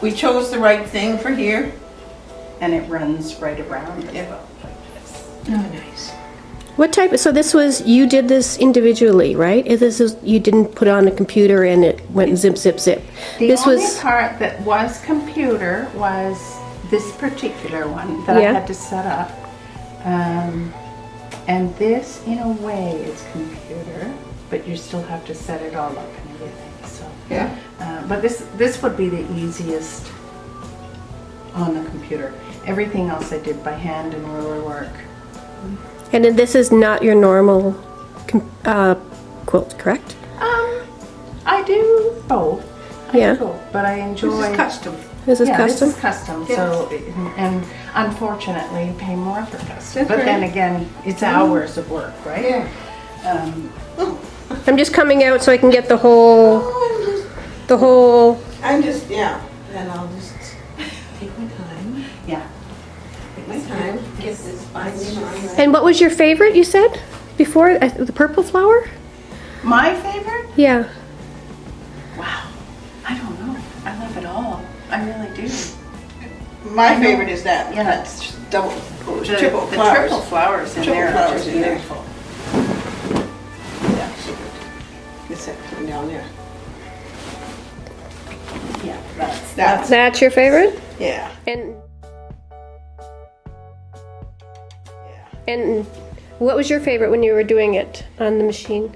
we chose the right thing for here. And it runs right around as Yeah. well, like this. Oh, nice. What type? So this was, you did this individually, right? This is, you didn't put on a computer and it went zip, zip, zip. The This only was, part that was computer was this particular one that Yeah. I had to set up. And this, in a way, is computer, but you still have to set it all up and everything. So, Yeah. but this would be the easiest on the computer. Everything else I did by hand and ruler work. and then this is not your normal quilt, correct? I do both. I Yeah. do both, but I enjoy. This is custom. This is Yeah, custom? this is custom. So, and unfortunately, you pay more for custom. That's But then right. again, it's hours of work, right? Yeah. I'm just coming out so I can get the whole, Yeah. And I'll just take my time. Yeah. Take my time. Get this binding on right. and what was your favorite, you said? Before, the purple flower? My favorite? Yeah. Wow. I don't know. I love it all. I really do. My favorite is that. Yeah. That's double, The triple flowers. triple flowers in Triple there are flowers just in there. beautiful. Yeah, so good. Get that one down there. Yeah, that's That's your favorite? Yeah. And Yeah. and what was your favorite when you were doing it on the machine?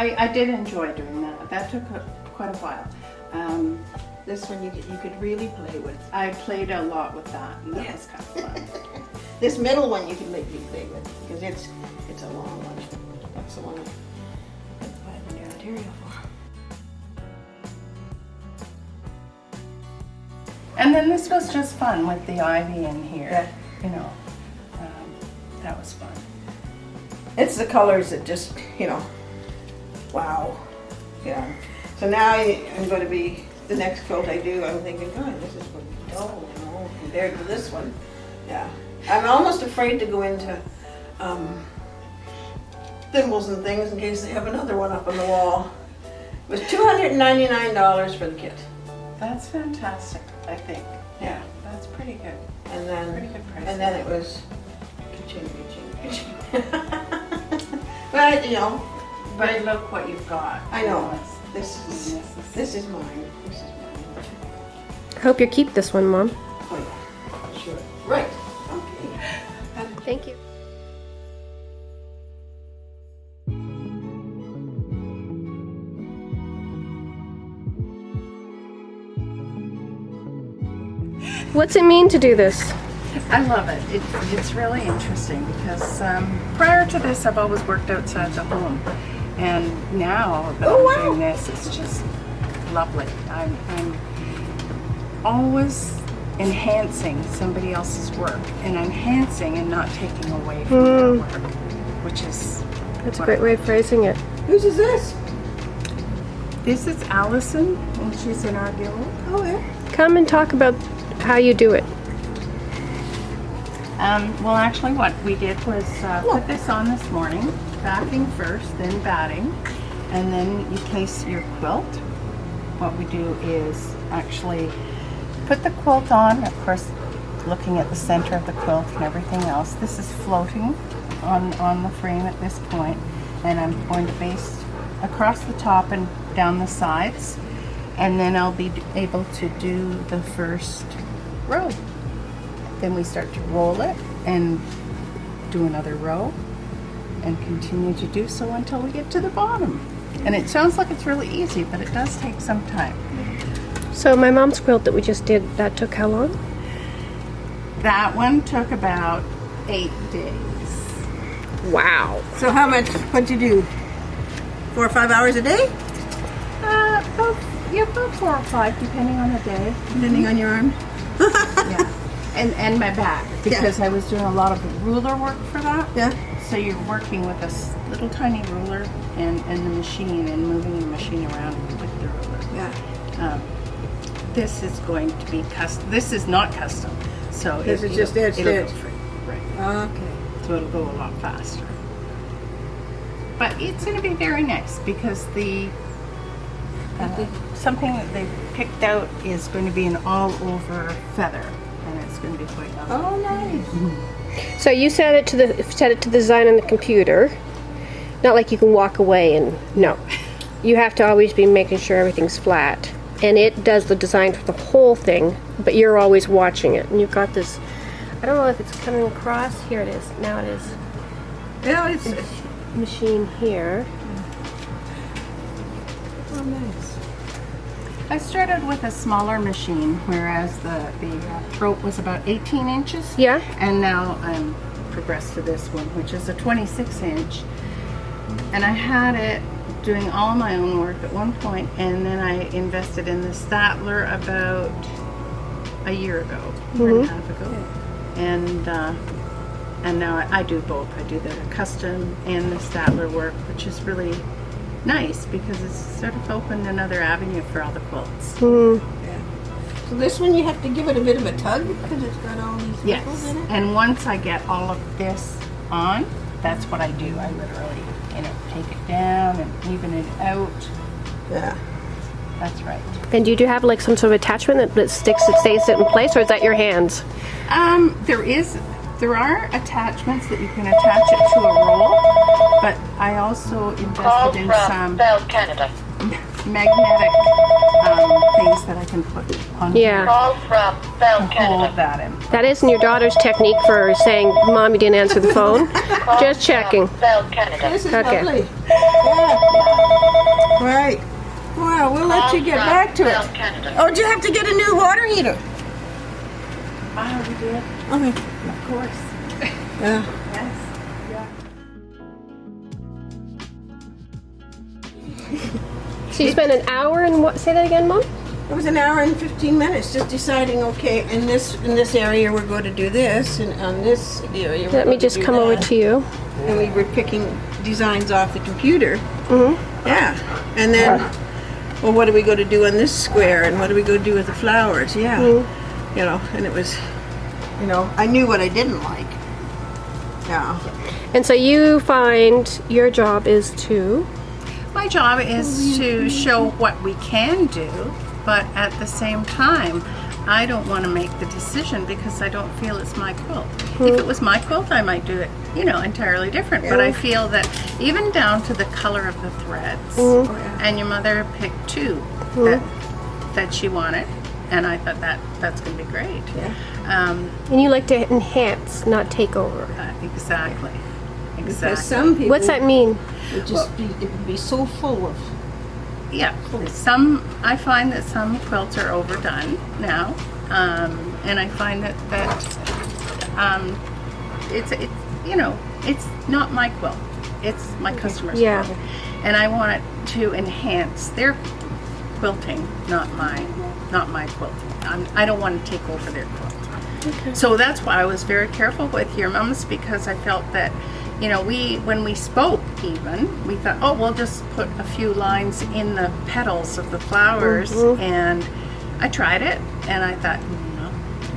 I did enjoy doing that. That took quite a while. This one you could really play with. I played a lot with that, and that was kind of fun. This middle one you can make me play with because it's a long one. That's the one I have the material for. And then this was just fun with the ivy in here. Yeah. You know, that was fun. It's the colors that just, wow. Yeah. So now I'm going to be, the next quilt I do, I'm thinking, God, this is going to be dull, compared to this one. Yeah. I'm almost afraid to go into Thimbles and things in case they have another one up on the wall. It was $299 for the kit. That's fantastic, I think. Yeah. That's pretty good. And then, Pretty good price. and then it was ka-ching. But, But look what you've got. I know. It's- This is mine. This is mine. I hope you keep this one, Mom. Oh yeah, sure. Right. Okay. Thank you. What's it mean to do this? I love it. It's really interesting because prior to this, I've always worked outside the home, and now that I'm doing this, it's just lovely. I'm always enhancing somebody else's work, and enhancing and not taking away from their work, which is That's a great way of phrasing it. Whose is this? This is Allison, and she's in our guild. Oh yeah. Come and talk about how you do it. Well, actually, what we did was put this on this morning, backing first, then batting, and then you place your quilt. What we do is actually put the quilt on, of course, looking at the center of the quilt and everything else. This is floating on the frame at this point, and I'm going to base across the top and down the sides, and then I'll be able to do the first row. Then we start to roll it and do another row and continue to do so until we get to the bottom. And it sounds like it's really easy, but it does take some time. So my mom's quilt that we just did, that took how long? That one took about 8 days. Wow. So how much? What'd you do? 4 or 5 hours a day? About 4 or 5, depending on the day. Depending on your arm. Yeah. And my back, because I was doing a lot of ruler work for that. Yeah. So you're working with a little tiny ruler and the machine and moving the machine around with the ruler. Yeah. This is going to be custom. This is not custom. So This is just edge to it'll edge. go free. Right. Okay. So it'll go a lot faster. But it's going to be very nice because the something that they picked out is going to be an all-over feather, and it's going to be quite lovely. Oh, nice. So you set it to the design on the computer. Not like you can walk away and no. You have to always be making sure everything's flat. And it does the design for the whole thing, but you're always watching it. And you've got this, I don't know if it's coming across. Here it is. Now it is. Yeah, it's Machine here. oh, nice. I started with a smaller machine, whereas the throat was about 18 inches. Yeah. And now I'm progressed to this one, which is a 26-inch. And I had it doing all my own work at one point, and then I invested in the Statler about a year ago, year and a half ago. And now I do both. I do the custom and the Statler work, which is really nice because it's sort of opened another avenue for all the quilts. Yeah. So this one you have to give it a bit of a tug because it's got all these Yes, nipples in it? and once I get all of this on, that's what I do. I literally, take it down and even it out. Yeah. That's right. And do you have like some sort of attachment that stays it in place, or is that your hands? There are attachments that you can attach it to a roll, but I also invested in some magnetic things that I can put on Yeah. to hold that in. That isn't your daughter's technique for saying, Mom, you didn't answer the phone? Just checking. This is Okay. lovely. Yeah. Right. Well, we'll let you get back to it. Oh, did you have to get a new water heater? I already did. Okay. Of course. Yeah. Yes. So you spent an hour and what? Say that again, Mom? It was an hour and 15 minutes just deciding, okay, in this area we're going to do this, and on this area we're Let me going just to do come over that. to you. And we were picking designs off the computer. Mm-hmm. Yeah. And then, well, what are we going to do on this square, and what are we going to do with the flowers? Yeah. Mm-hmm. And it was, I knew what I didn't like. Yeah. And so you find your job is to... My job is to show what we can do, but at the same time, I don't want to make the decision because I don't feel it's my quilt. If it was my quilt, I might do it, entirely different. But I feel that even down to the color of the threads, and your mother picked two that she wanted, and I thought that's going to be great. Yeah. And you like to enhance, not take over. Exactly. Because some people What's that mean? it would be so full of. Yeah, I find that some quilts are overdone now, and I find that it's not my quilt, it's my customer's Yeah. quilt, and I want it to enhance their quilting, not my quilting. I don't want to take over their quilt. Okay. So that's why I was very careful with your mums, because I felt that, when we spoke even, we thought, oh, we'll just put a few lines in the petals of the flowers, and I tried it, and I thought, no,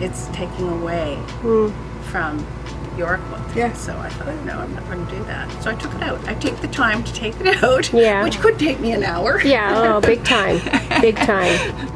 it's taking away from your quilt. Yeah. So I thought, no, I'm not going to do that. So I took it out. I take the time to take it out, Yeah. which could take me an hour. Yeah, oh, big time. Big time.